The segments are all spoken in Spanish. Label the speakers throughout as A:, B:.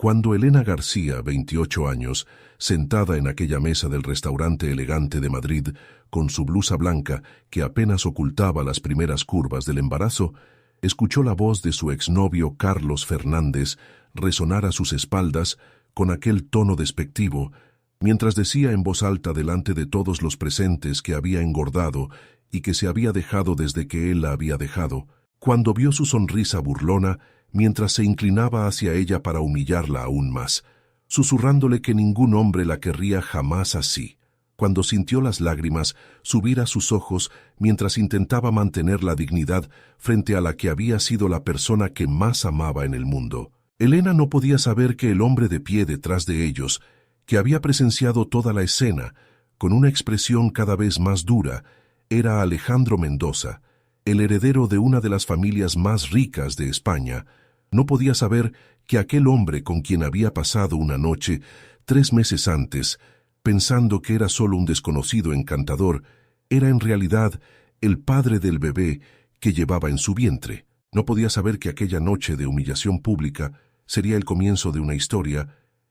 A: Cuando Elena García, 28 años, sentada en aquella mesa del restaurante elegante de Madrid, con su blusa blanca que apenas ocultaba las primeras curvas del embarazo, escuchó la voz de su exnovio Carlos Fernández resonar a sus espaldas con aquel tono despectivo, mientras decía en voz alta delante de todos los presentes que había engordado y que se había dejado desde que él la había dejado, cuando vio su sonrisa burlona mientras se inclinaba hacia ella para humillarla aún más, susurrándole que ningún hombre la querría jamás así, cuando sintió las lágrimas subir a sus ojos mientras intentaba mantener la dignidad frente a la que había sido la persona que más amaba en el mundo. Elena no podía saber que el hombre de pie detrás de ellos, que había presenciado toda la escena, con una expresión cada vez más dura, era Alejandro Mendoza, el heredero de una de las familias más ricas de España. No podía saber que aquel hombre con quien había pasado una noche 3 meses antes, pensando que era solo un desconocido encantador, era en realidad el padre del bebé que llevaba en su vientre. No podía saber que aquella noche de humillación pública sería el comienzo de una historia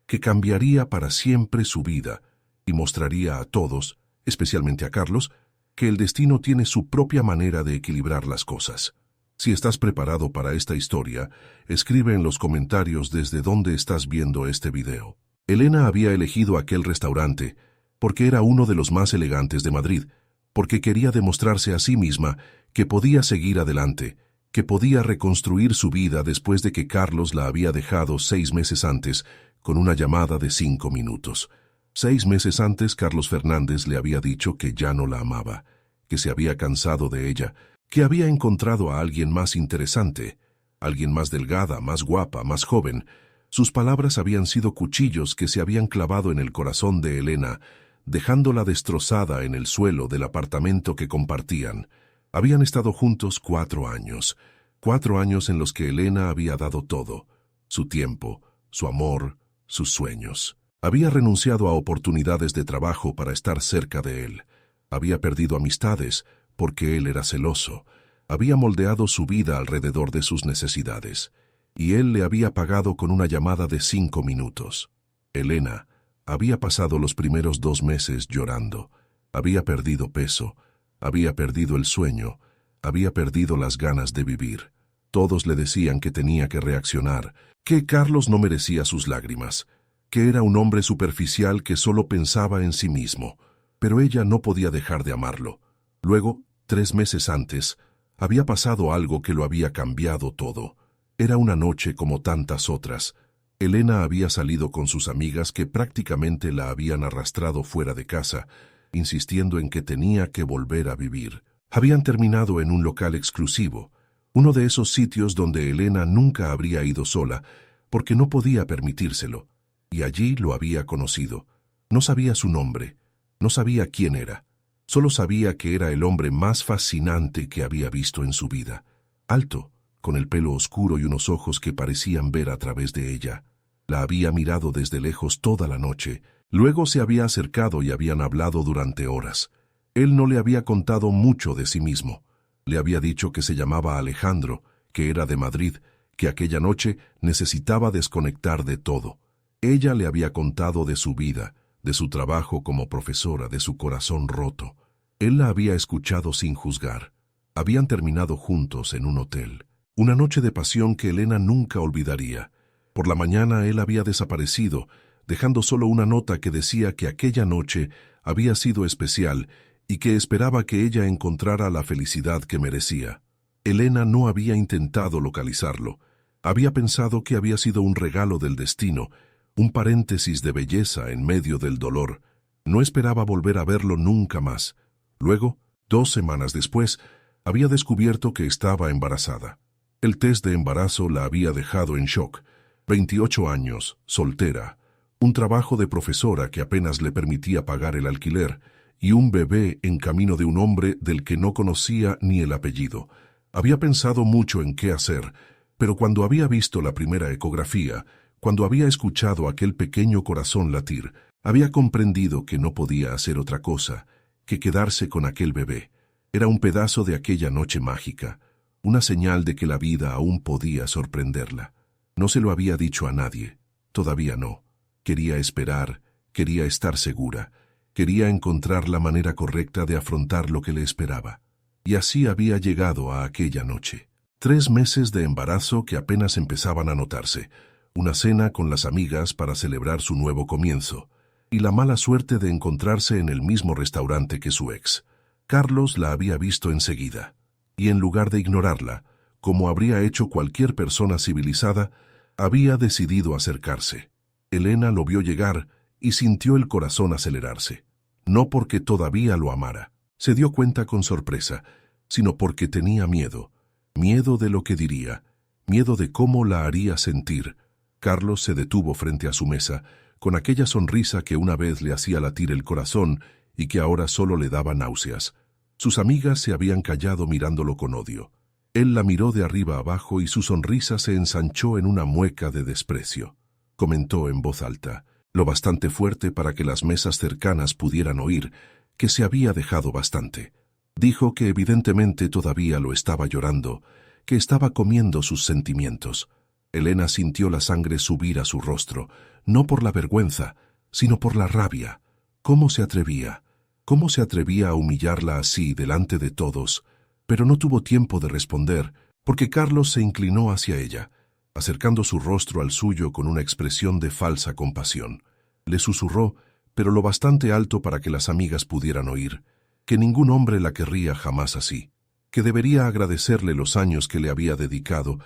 A: que cambiaría para siempre su vida y mostraría a todos, especialmente a Carlos, que el destino tiene su propia manera de equilibrar las cosas. Si estás preparado para esta historia, escribe en los comentarios desde dónde estás viendo este video. Elena había elegido aquel restaurante porque era uno de los más elegantes de Madrid, porque quería demostrarse a sí misma que podía seguir adelante, que podía reconstruir su vida después de que Carlos la había dejado 6 meses antes con una llamada de 5 minutos. 6 meses antes Carlos Fernández le había dicho que ya no la amaba, que se había cansado de ella, que había encontrado a alguien más interesante, alguien más delgada, más guapa, más joven. Sus palabras habían sido cuchillos que se habían clavado en el corazón de Elena, dejándola destrozada en el suelo del apartamento que compartían. Habían estado juntos 4 años, 4 años en los que Elena había dado todo, su tiempo, su amor, sus sueños. Había renunciado a oportunidades de trabajo para estar cerca de él. Había perdido amistades porque él era celoso. Había moldeado su vida alrededor de sus necesidades. Y él le había pagado con una llamada de 5 minutos. Elena había pasado los primeros 2 meses llorando. Había perdido peso. Había perdido el sueño. Había perdido las ganas de vivir. Todos le decían que tenía que reaccionar, que Carlos no merecía sus lágrimas, que era un hombre superficial que solo pensaba en sí mismo. Pero ella no podía dejar de amarlo. Luego, 3 meses antes, había pasado algo que lo había cambiado todo. Era una noche como tantas otras. Elena había salido con sus amigas que prácticamente la habían arrastrado fuera de casa, insistiendo en que tenía que volver a vivir. Habían terminado en un local exclusivo, uno de esos sitios donde Elena nunca habría ido sola, porque no podía permitírselo, y allí lo había conocido. No sabía su nombre, no sabía quién era. Solo sabía que era el hombre más fascinante que había visto en su vida. Alto, con el pelo oscuro y unos ojos que parecían ver a través de ella. La había mirado desde lejos toda la noche. Luego se había acercado y habían hablado durante horas. Él no le había contado mucho de sí mismo. Le había dicho que se llamaba Alejandro, que era de Madrid, que aquella noche necesitaba desconectar de todo. Ella le había contado de su vida, de su trabajo como profesora, de su corazón roto. Él la había escuchado sin juzgar. Habían terminado juntos en un hotel. Una noche de pasión que Elena nunca olvidaría. Por la mañana él había desaparecido, dejando solo una nota que decía que aquella noche había sido especial y que esperaba que ella encontrara la felicidad que merecía. Elena no había intentado localizarlo. Había pensado que había sido un regalo del destino, un paréntesis de belleza en medio del dolor. No esperaba volver a verlo nunca más. Luego, 2 semanas después, había descubierto que estaba embarazada. El test de embarazo la había dejado en shock. 28 años, soltera, un trabajo de profesora que apenas le permitía pagar el alquiler y un bebé en camino de un hombre del que no conocía ni el apellido. Había pensado mucho en qué hacer, pero cuando había visto la primera ecografía, cuando había escuchado aquel pequeño corazón latir, había comprendido que no podía hacer otra cosa que quedarse con aquel bebé. Era un pedazo de aquella noche mágica, una señal de que la vida aún podía sorprenderla. No se lo había dicho a nadie, Todavía no. Quería esperar, quería estar segura, quería encontrar la manera correcta de afrontar lo que le esperaba. Y así había llegado a aquella noche. 3 meses de embarazo que apenas empezaban a notarse, una cena con las amigas para celebrar su nuevo comienzo, y la mala suerte de encontrarse en el mismo restaurante que su ex. Carlos la había visto enseguida, y en lugar de ignorarla, como habría hecho cualquier persona civilizada, había decidido acercarse. Elena lo vio llegar y sintió el corazón acelerarse. No porque todavía lo amara, se dio cuenta con sorpresa, sino porque tenía miedo. Miedo de lo que diría, miedo de cómo la haría sentir. Carlos se detuvo frente a su mesa, con aquella sonrisa que una vez le hacía latir el corazón y que ahora solo le daba náuseas. Sus amigas se habían callado mirándolo con odio. Él la miró de arriba abajo y su sonrisa se ensanchó en una mueca de desprecio. Comentó en voz alta, lo bastante fuerte para que las mesas cercanas pudieran oír, que se había dejado bastante. Dijo que evidentemente todavía lo estaba llorando, que estaba comiendo sus sentimientos. Elena sintió la sangre subir a su rostro, no por la vergüenza, sino por la rabia. ¿Cómo se atrevía? ¿Cómo se atrevía a humillarla así delante de todos? Pero no tuvo tiempo de responder, porque Carlos se inclinó hacia ella, acercando su rostro al suyo con una expresión de falsa compasión. Le susurró, pero lo bastante alto para que las amigas pudieran oír, que ningún hombre la querría jamás así, que debería agradecerle los años que le había dedicado,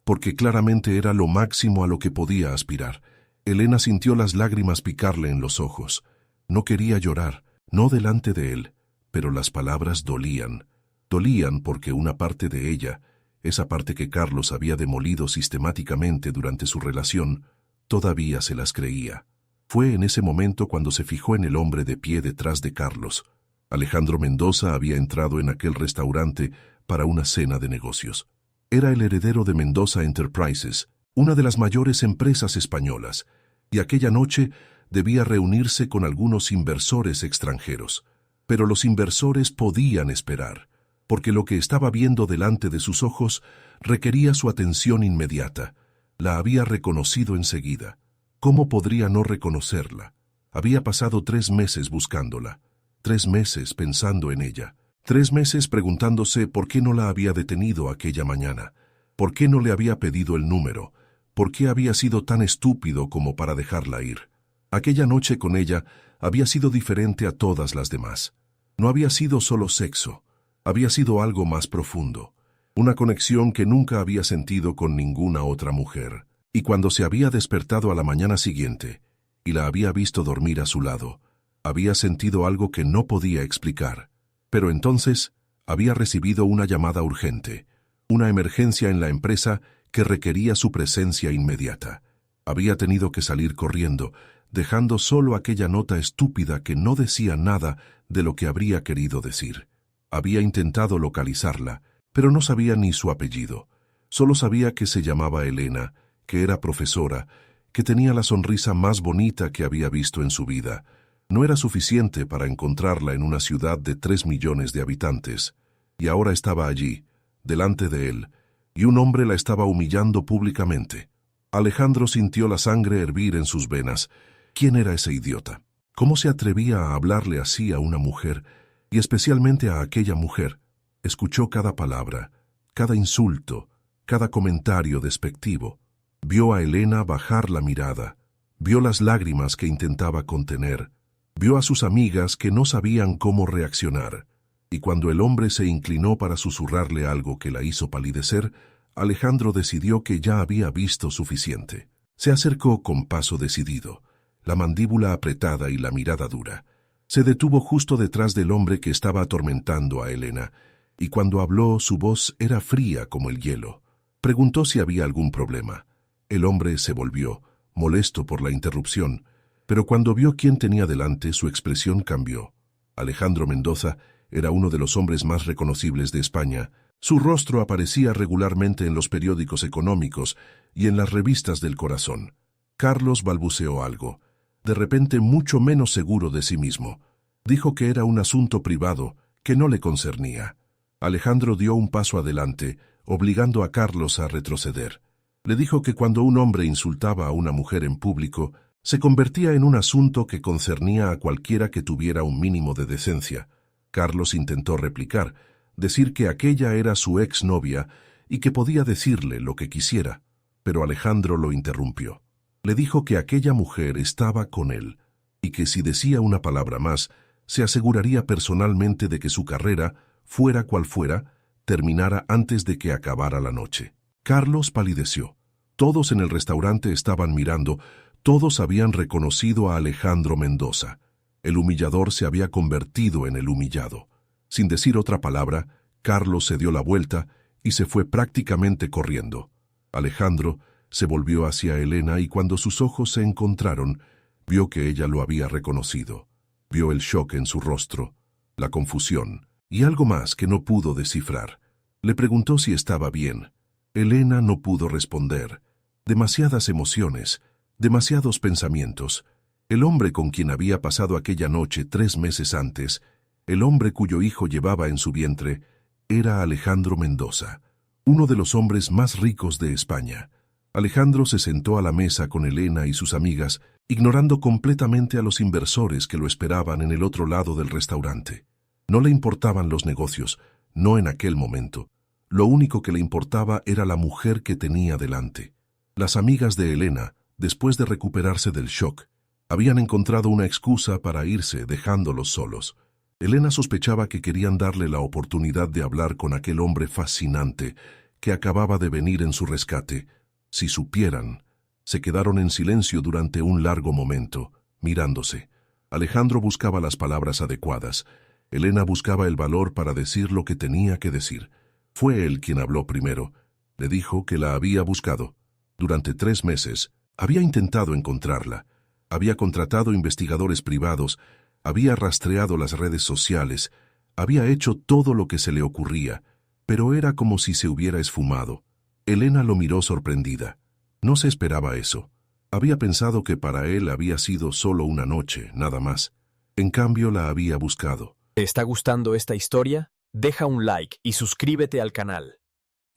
A: porque claramente era lo máximo a lo que podía aspirar. Elena sintió las lágrimas picarle en los ojos. No quería llorar, no delante de él, pero las palabras dolían. Dolían porque una parte de ella, esa parte que Carlos había demolido sistemáticamente durante su relación, todavía se las creía. Fue en ese momento cuando se fijó en el hombre de pie detrás de Carlos. Alejandro Mendoza había entrado en aquel restaurante para una cena de negocios. Era el heredero de Mendoza Enterprises, una de las mayores empresas españolas, y aquella noche debía reunirse con algunos inversores extranjeros. Pero los inversores podían esperar, porque lo que estaba viendo delante de sus ojos requería su atención inmediata. La había reconocido enseguida. ¿Cómo podría no reconocerla? Había pasado 3 meses buscándola, 3 meses pensando en ella, 3 meses preguntándose por qué no la había detenido aquella mañana, por qué no le había pedido el número, por qué había sido tan estúpido como para dejarla ir. Aquella noche con ella había sido diferente a todas las demás. No había sido solo sexo, había sido algo más profundo, una conexión que nunca había sentido con ninguna otra mujer. Y cuando se había despertado a la mañana siguiente y la había visto dormir a su lado, había sentido algo que no podía explicar. Pero entonces había recibido una llamada urgente, una emergencia en la empresa que requería su presencia inmediata. Había tenido que salir corriendo, dejando solo aquella nota estúpida que no decía nada de lo que habría querido decir. Había intentado localizarla, pero no sabía ni su apellido. Solo sabía que se llamaba Elena, que era profesora, que tenía la sonrisa más bonita que había visto en su vida. No era suficiente para encontrarla en una ciudad de 3 millones de habitantes, y ahora estaba allí, delante de él, y un hombre la estaba humillando públicamente. Alejandro sintió la sangre hervir en sus venas. ¿Quién era ese idiota? ¿Cómo se atrevía a hablarle así a una mujer, y especialmente a aquella mujer? Escuchó cada palabra, cada insulto, cada comentario despectivo. Vio a Elena bajar la mirada, vio las lágrimas que intentaba contener, vio a sus amigas que no sabían cómo reaccionar, y cuando el hombre se inclinó para susurrarle algo que la hizo palidecer, Alejandro decidió que ya había visto suficiente. Se acercó con paso decidido, la mandíbula apretada y la mirada dura. Se detuvo justo detrás del hombre que estaba atormentando a Elena, y cuando habló su voz era fría como el hielo. Preguntó si había algún problema. El hombre se volvió, molesto por la interrupción, pero cuando vio quién tenía delante, su expresión cambió. Alejandro Mendoza era uno de los hombres más reconocibles de España. Su rostro aparecía regularmente en los periódicos económicos y en las revistas del corazón. Carlos balbuceó algo, de repente mucho menos seguro de sí mismo. Dijo que era un asunto privado, que no le concernía. Alejandro dio un paso adelante, obligando a Carlos a retroceder. Le dijo que cuando un hombre insultaba a una mujer en público, se convertía en un asunto que concernía a cualquiera que tuviera un mínimo de decencia. Carlos intentó replicar, decir que aquella era su exnovia y que podía decirle lo que quisiera, pero Alejandro lo interrumpió. Le dijo que aquella mujer estaba con él y que si decía una palabra más, se aseguraría personalmente de que su carrera, fuera cual fuera, terminara antes de que acabara la noche. Carlos palideció. Todos en el restaurante estaban mirando, todos habían reconocido a Alejandro Mendoza. El humillador se había convertido en el humillado. Sin decir otra palabra, Carlos se dio la vuelta y se fue prácticamente corriendo. Alejandro se volvió hacia Elena y cuando sus ojos se encontraron, vio que ella lo había reconocido. Vio el shock en su rostro, la confusión y algo más que no pudo descifrar. Le preguntó si estaba bien. Elena no pudo responder. Demasiadas emociones, demasiados pensamientos. El hombre con quien había pasado aquella noche 3 meses antes, el hombre cuyo hijo llevaba en su vientre, era Alejandro Mendoza, uno de los hombres más ricos de España. Alejandro se sentó a la mesa con Elena y sus amigas, ignorando completamente a los inversores que lo esperaban en el otro lado del restaurante. No le importaban los negocios, no en aquel momento. Lo único que le importaba era la mujer que tenía delante. Las amigas de Elena, después de recuperarse del shock, habían encontrado una excusa para irse dejándolos solos. Elena sospechaba que querían darle la oportunidad de hablar con aquel hombre fascinante que acababa de venir en su rescate. Si supieran, se quedaron en silencio durante un largo momento, mirándose. Alejandro buscaba las palabras adecuadas. Elena buscaba el valor para decir lo que tenía que decir. Fue él quien habló primero. Le dijo que la había buscado. Durante 3 meses, había intentado encontrarla. Había contratado investigadores privados, había rastreado las redes sociales, había hecho todo lo que se le ocurría, pero era como si se hubiera esfumado. Elena lo miró sorprendida. No se esperaba eso. Había pensado que para él había sido solo una noche, nada más. En cambio, la había buscado.
B: ¿Te está gustando esta historia? Deja un like y suscríbete al canal.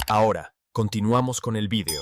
B: Ahora, continuamos con el vídeo.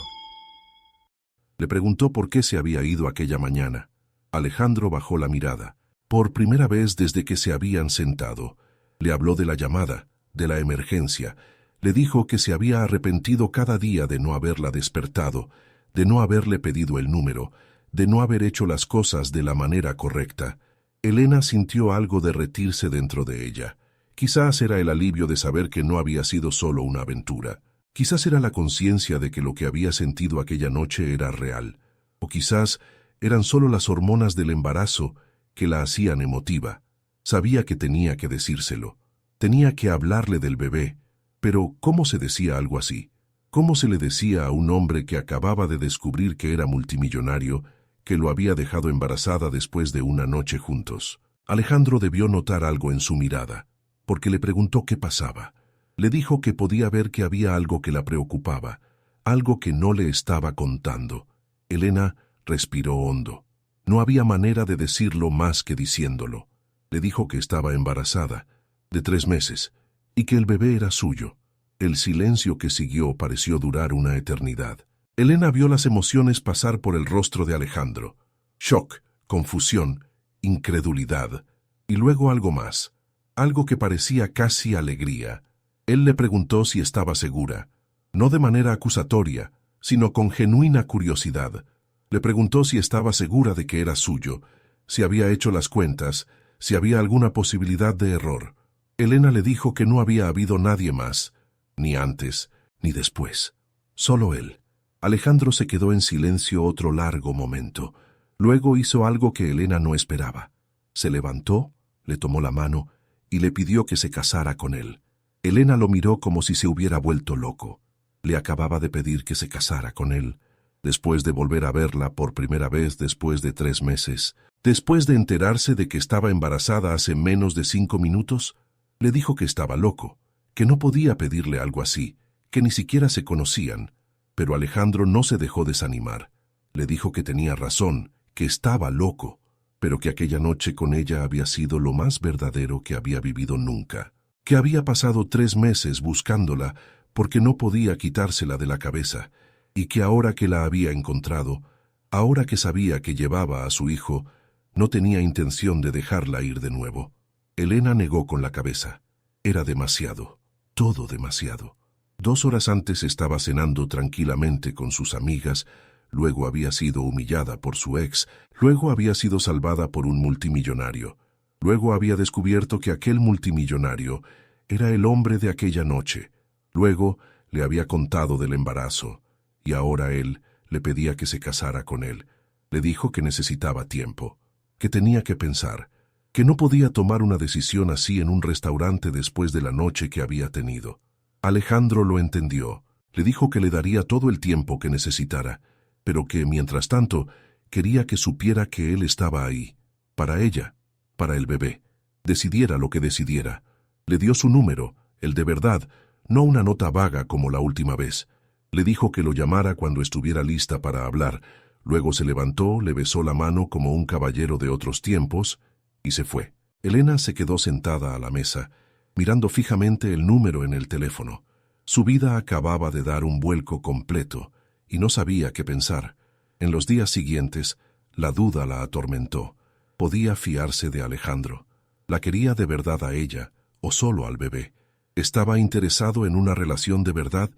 A: Le preguntó por qué se había ido aquella mañana. Alejandro bajó la mirada. Por primera vez desde que se habían sentado, le habló de la llamada, de la emergencia. Le dijo que se había arrepentido cada día de no haberla despertado, de no haberle pedido el número, de no haber hecho las cosas de la manera correcta. Elena sintió algo derretirse dentro de ella. Quizás era el alivio de saber que no había sido solo una aventura. Quizás era la conciencia de que lo que había sentido aquella noche era real. O quizás eran solo las hormonas del embarazo que la hacían emotiva. Sabía que tenía que decírselo. Tenía que hablarle del bebé. Pero, ¿cómo se decía algo así? ¿Cómo se le decía a un hombre que acababa de descubrir que era multimillonario, que lo había dejado embarazada después de una noche juntos? Alejandro debió notar algo en su mirada, porque le preguntó qué pasaba. Le dijo que podía ver que había algo que la preocupaba, algo que no le estaba contando. Elena respiró hondo. No había manera de decirlo más que diciéndolo. Le dijo que estaba embarazada, de 3 meses, y que el bebé era suyo. El silencio que siguió pareció durar una eternidad. Elena vio las emociones pasar por el rostro de Alejandro. Shock, confusión, incredulidad, y luego algo más, algo que parecía casi alegría. Él le preguntó si estaba segura, no de manera acusatoria, sino con genuina curiosidad. Le preguntó si estaba segura de que era suyo, si había hecho las cuentas, si había alguna posibilidad de error. Elena le dijo que no había habido nadie más, ni antes, ni después. Solo él. Alejandro se quedó en silencio otro largo momento. Luego hizo algo que Elena no esperaba. Se levantó, le tomó la mano y le pidió que se casara con él. Elena lo miró como si se hubiera vuelto loco. Le acababa de pedir que se casara con él, después de volver a verla por primera vez después de 3 meses. Después de enterarse de que estaba embarazada hace menos de 5 minutos, le dijo que estaba loco, que no podía pedirle algo así, que ni siquiera se conocían. Pero Alejandro no se dejó desanimar. Le dijo que tenía razón, que estaba loco, pero que aquella noche con ella había sido lo más verdadero que había vivido nunca. Que había pasado 3 meses buscándola porque no podía quitársela de la cabeza, y que ahora que la había encontrado, ahora que sabía que llevaba a su hijo, no tenía intención de dejarla ir de nuevo. Elena negó con la cabeza. Era demasiado, todo demasiado. 2 horas antes estaba cenando tranquilamente con sus amigas, luego había sido humillada por su ex, luego había sido salvada por un multimillonario, luego había descubierto que aquel multimillonario era el hombre de aquella noche, luego le había contado del embarazo, y ahora él le pedía que se casara con él. Le dijo que necesitaba tiempo, que tenía que pensar, que no podía tomar una decisión así en un restaurante después de la noche que había tenido. Alejandro lo entendió, le dijo que le daría todo el tiempo que necesitara, pero que, mientras tanto, quería que supiera que él estaba ahí, para ella, para el bebé, decidiera lo que decidiera. Le dio su número, el de verdad, no una nota vaga como la última vez. Le dijo que lo llamara cuando estuviera lista para hablar, luego se levantó, le besó la mano como un caballero de otros tiempos, y se fue. Elena se quedó sentada a la mesa, mirando fijamente el número en el teléfono. Su vida acababa de dar un vuelco completo, y no sabía qué pensar. En los días siguientes, la duda la atormentó. Podía fiarse de Alejandro. ¿La quería de verdad a ella, o solo al bebé? ¿Estaba interesado en una relación de verdad,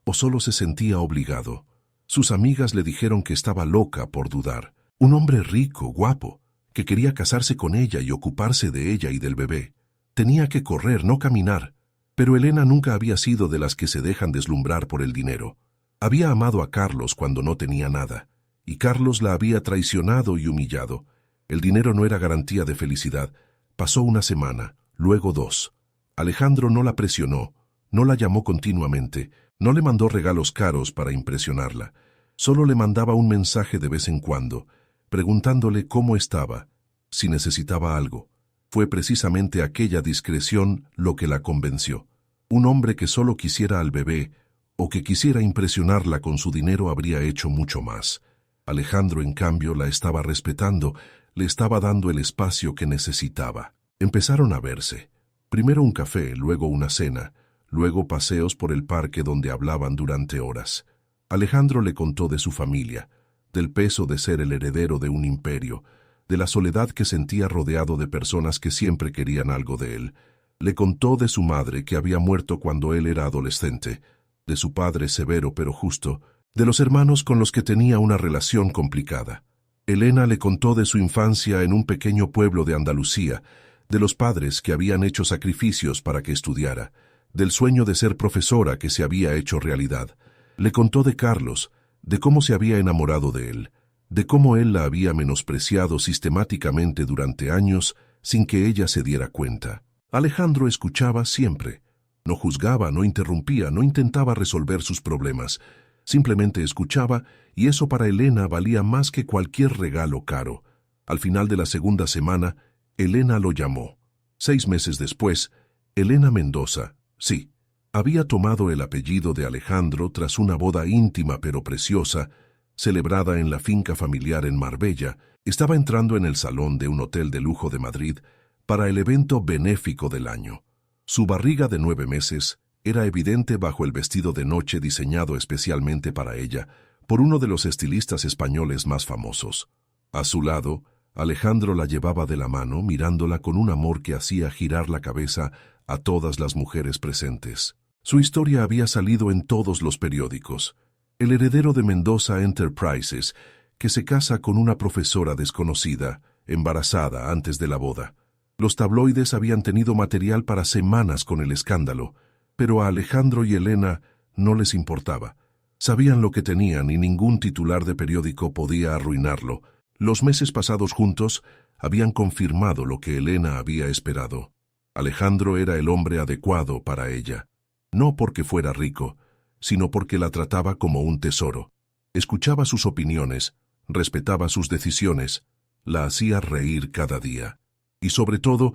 A: o solo se sentía obligado? Sus amigas le dijeron que estaba loca por dudar. Un hombre rico, guapo, que quería casarse con ella y ocuparse de ella y del bebé. Tenía que correr, no caminar. Pero Elena nunca había sido de las que se dejan deslumbrar por el dinero. Había amado a Carlos cuando no tenía nada, y Carlos la había traicionado y humillado. El dinero no era garantía de felicidad. Pasó una semana, luego 2. Alejandro no la presionó, no la llamó continuamente, no le mandó regalos caros para impresionarla. Solo le mandaba un mensaje de vez en cuando, preguntándole cómo estaba, si necesitaba algo. Fue precisamente aquella discreción lo que la convenció. Un hombre que solo quisiera al bebé o que quisiera impresionarla con su dinero habría hecho mucho más. Alejandro, en cambio, la estaba respetando, le estaba dando el espacio que necesitaba. Empezaron a verse. Primero un café, luego una cena, luego paseos por el parque donde hablaban durante horas. Alejandro le contó de su familia, del peso de ser el heredero de un imperio, de la soledad que sentía rodeado de personas que siempre querían algo de él. Le contó de su madre que había muerto cuando él era adolescente, de su padre severo pero justo, de los hermanos con los que tenía una relación complicada. Elena le contó de su infancia en un pequeño pueblo de Andalucía, de los padres que habían hecho sacrificios para que estudiara, del sueño de ser profesora que se había hecho realidad. Le contó de Carlos, de cómo se había enamorado de él, de cómo él la había menospreciado sistemáticamente durante años sin que ella se diera cuenta. Alejandro escuchaba siempre. No juzgaba, no interrumpía, no intentaba resolver sus problemas. Simplemente escuchaba, y eso para Elena valía más que cualquier regalo caro. Al final de la segunda semana, Elena lo llamó. 6 meses después, Elena Mendoza, sí, había tomado el apellido de Alejandro tras una boda íntima pero preciosa, celebrada en la finca familiar en Marbella. Estaba entrando en el salón de un hotel de lujo de Madrid para el evento benéfico del año. Su barriga de 9 meses era evidente bajo el vestido de noche diseñado especialmente para ella por uno de los estilistas españoles más famosos. A su lado, Alejandro la llevaba de la mano, mirándola con un amor que hacía girar la cabeza a todas las mujeres presentes. Su historia había salido en todos los periódicos. El heredero de Mendoza Enterprises, que se casa con una profesora desconocida, embarazada antes de la boda. Los tabloides habían tenido material para semanas con el escándalo, pero a Alejandro y Elena no les importaba. Sabían lo que tenían y ningún titular de periódico podía arruinarlo. Los meses pasados juntos habían confirmado lo que Elena había esperado. Alejandro era el hombre adecuado para ella, no porque fuera rico, sino porque la trataba como un tesoro. Escuchaba sus opiniones, respetaba sus decisiones, la hacía reír cada día. Y sobre todo,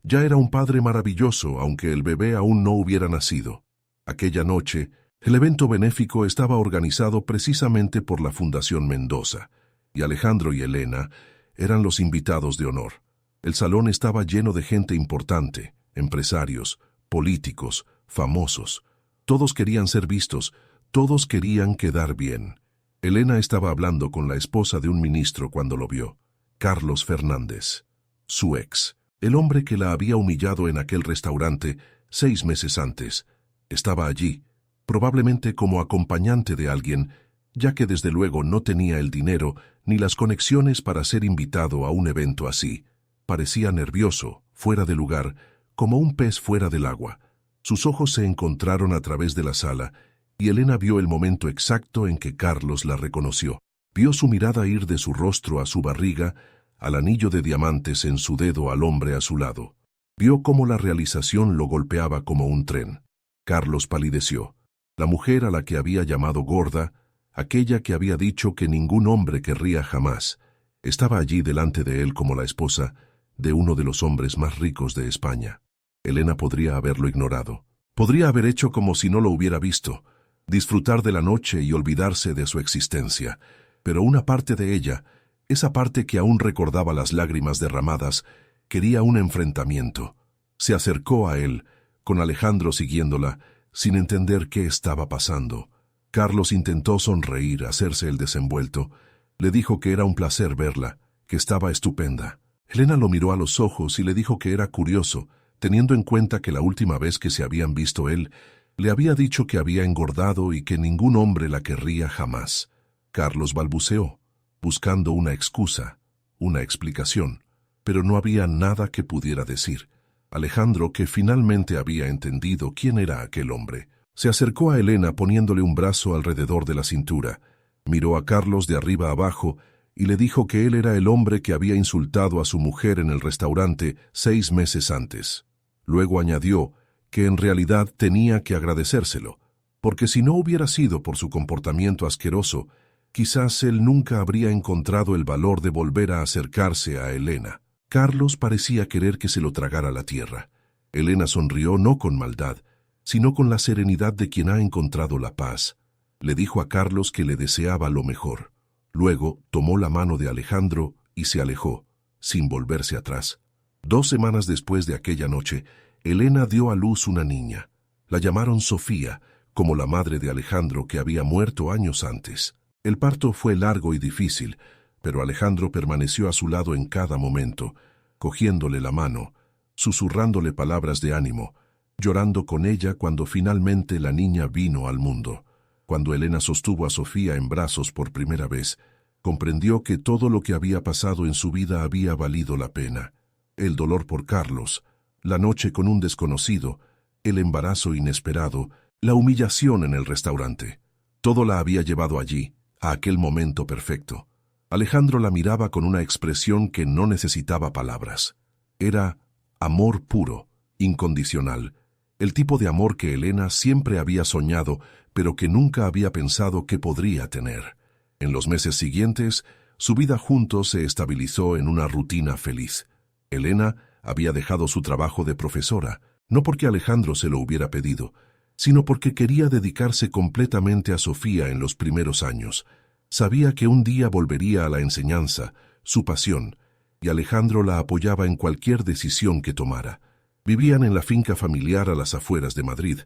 A: ya era un padre maravilloso, aunque el bebé aún no hubiera nacido. Aquella noche, el evento benéfico estaba organizado precisamente por la Fundación Mendoza, y Alejandro y Elena eran los invitados de honor. El salón estaba lleno de gente importante, empresarios, políticos, famosos. Todos querían ser vistos, Todos querían quedar bien. Elena estaba hablando con la esposa de un ministro cuando lo vio, Carlos Fernández, su ex, el hombre que la había humillado en aquel restaurante 6 meses antes. Estaba allí, probablemente como acompañante de alguien, ya que desde luego no tenía el dinero ni las conexiones para ser invitado a un evento así. Parecía nervioso, fuera de lugar, como un pez fuera del agua. Sus ojos se encontraron a través de la sala, y Elena vio el momento exacto en que Carlos la reconoció. Vio su mirada ir de su rostro a su barriga, al anillo de diamantes en su dedo al hombre a su lado. Vio cómo la realización lo golpeaba como un tren. Carlos palideció. La mujer a la que había llamado gorda, aquella que había dicho que ningún hombre querría jamás, estaba allí delante de él como la esposa de uno de los hombres más ricos de España. Elena podría haberlo ignorado. Podría haber hecho como si no lo hubiera visto, disfrutar de la noche y olvidarse de su existencia. Pero una parte de ella, esa parte que aún recordaba las lágrimas derramadas, quería un enfrentamiento. Se acercó a él, con Alejandro siguiéndola, sin entender qué estaba pasando. Carlos intentó sonreír, hacerse el desenvuelto. Le dijo que era un placer verla, que estaba estupenda. Elena lo miró a los ojos y le dijo que era curioso, teniendo en cuenta que la última vez que se habían visto él, le había dicho que había engordado y que ningún hombre la querría jamás. Carlos balbuceó, buscando una excusa, una explicación, pero no había nada que pudiera decir. Alejandro, que finalmente había entendido quién era aquel hombre, se acercó a Elena poniéndole un brazo alrededor de la cintura, miró a Carlos de arriba abajo y le dijo que él era el hombre que había insultado a su mujer en el restaurante 6 meses antes. Luego añadió que en realidad tenía que agradecérselo, porque si no hubiera sido por su comportamiento asqueroso, quizás él nunca habría encontrado el valor de volver a acercarse a Elena. Carlos parecía querer que se lo tragara la tierra. Elena sonrió no con maldad, sino con la serenidad de quien ha encontrado la paz. Le dijo a Carlos que le deseaba lo mejor. Luego tomó la mano de Alejandro y se alejó, sin volverse atrás. 2 semanas después de aquella noche, Elena dio a luz una niña. La llamaron Sofía, como la madre de Alejandro que había muerto años antes. El parto fue largo y difícil, pero Alejandro permaneció a su lado en cada momento, cogiéndole la mano, susurrándole palabras de ánimo, llorando con ella cuando finalmente la niña vino al mundo. Cuando Elena sostuvo a Sofía en brazos por primera vez, comprendió que todo lo que había pasado en su vida había valido la pena. El dolor por Carlos, la noche con un desconocido, el embarazo inesperado, la humillación en el restaurante. Todo la había llevado allí, a aquel momento perfecto. Alejandro la miraba con una expresión que no necesitaba palabras. Era amor puro, incondicional, el tipo de amor que Elena siempre había soñado, pero que nunca había pensado que podría tener. En los meses siguientes, su vida juntos se estabilizó en una rutina feliz. Elena había dejado su trabajo de profesora, no porque Alejandro se lo hubiera pedido, sino porque quería dedicarse completamente a Sofía en los primeros años. Sabía que un día volvería a la enseñanza, su pasión, y Alejandro la apoyaba en cualquier decisión que tomara. Vivían en la finca familiar a las afueras de Madrid,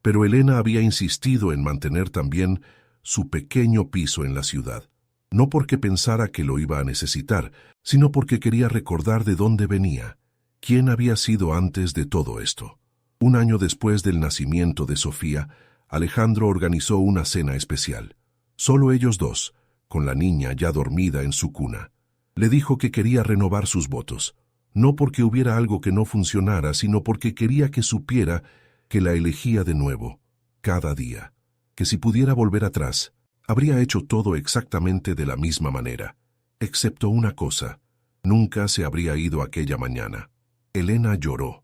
A: pero Elena había insistido en mantener también su pequeño piso en la ciudad. No porque pensara que lo iba a necesitar, sino porque quería recordar de dónde venía, quién había sido antes de todo esto. 1 año después del nacimiento de Sofía, Alejandro organizó una cena especial. Solo ellos dos, con la niña ya dormida en su cuna. Le dijo que quería renovar sus votos, no porque hubiera algo que no funcionara, sino porque quería que supiera que la elegía de nuevo, cada día, que si pudiera volver atrás, habría hecho todo exactamente de la misma manera, excepto una cosa: nunca se habría ido aquella mañana. Elena lloró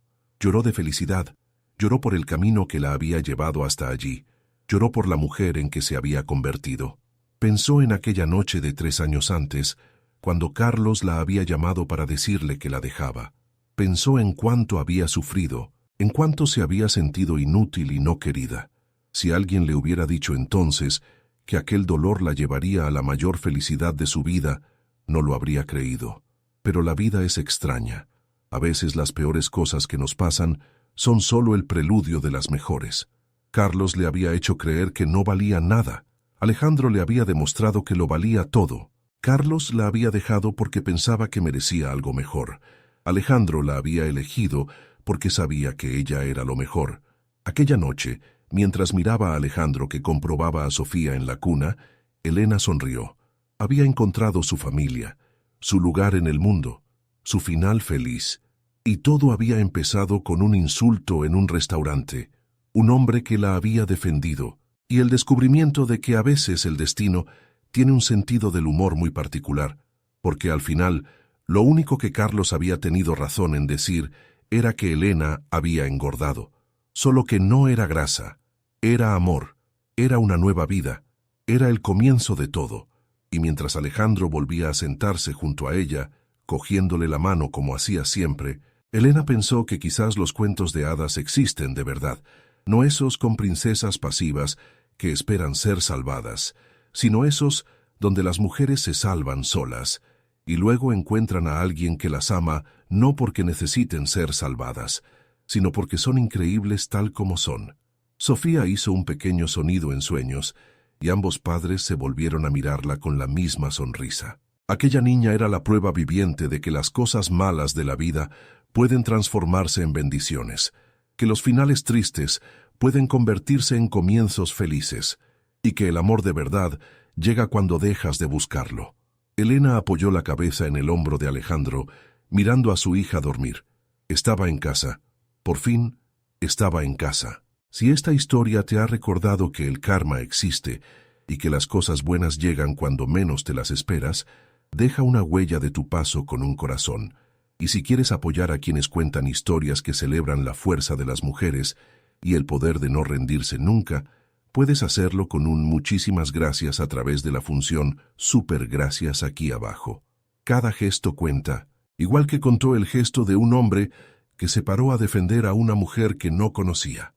A: de felicidad, lloró por el camino que la había llevado hasta allí, lloró por la mujer en que se había convertido. Pensó en aquella noche de 3 años antes, cuando Carlos la había llamado para decirle que la dejaba. Pensó en cuánto había sufrido, en cuánto se había sentido inútil y no querida. Si alguien le hubiera dicho entonces que aquel dolor la llevaría a la mayor felicidad de su vida, no lo habría creído. Pero la vida es extraña. A veces las peores cosas que nos pasan son solo el preludio de las mejores. Carlos le había hecho creer que no valía nada. Alejandro le había demostrado que lo valía todo. Carlos la había dejado porque pensaba que merecía algo mejor. Alejandro la había elegido porque sabía que ella era lo mejor. Aquella noche, mientras miraba a Alejandro que comprobaba a Sofía en la cuna, Elena sonrió. Había encontrado su familia, su lugar en el mundo, su final feliz. Y todo había empezado con un insulto en un restaurante, un hombre que la había defendido, y el descubrimiento de que a veces el destino tiene un sentido del humor muy particular, porque al final, lo único que Carlos había tenido razón en decir era que Elena había engordado, solo que no era grasa, era amor, era una nueva vida, era el comienzo de todo, y mientras Alejandro volvía a sentarse junto a ella, cogiéndole la mano como hacía siempre, Elena pensó que quizás los cuentos de hadas existen de verdad, no esos con princesas pasivas que esperan ser salvadas, sino esos donde las mujeres se salvan solas y luego encuentran a alguien que las ama no porque necesiten ser salvadas, sino porque son increíbles tal como son. Sofía hizo un pequeño sonido en sueños y ambos padres se volvieron a mirarla con la misma sonrisa. Aquella niña era la prueba viviente de que las cosas malas de la vida pueden transformarse en bendiciones, que los finales tristes pueden convertirse en comienzos felices, y que el amor de verdad llega cuando dejas de buscarlo. Elena apoyó la cabeza en el hombro de Alejandro, mirando a su hija dormir. Estaba en casa. Por fin, estaba en casa. Si esta historia te ha recordado que el karma existe y que las cosas buenas llegan cuando menos te las esperas, deja una huella de tu paso con un corazón. Y si quieres apoyar a quienes cuentan historias que celebran la fuerza de las mujeres y el poder de no rendirse nunca, puedes hacerlo con un muchísimas gracias a través de la función Super Gracias aquí abajo. Cada gesto cuenta, igual que contó el gesto de un hombre que se paró a defender a una mujer que no conocía.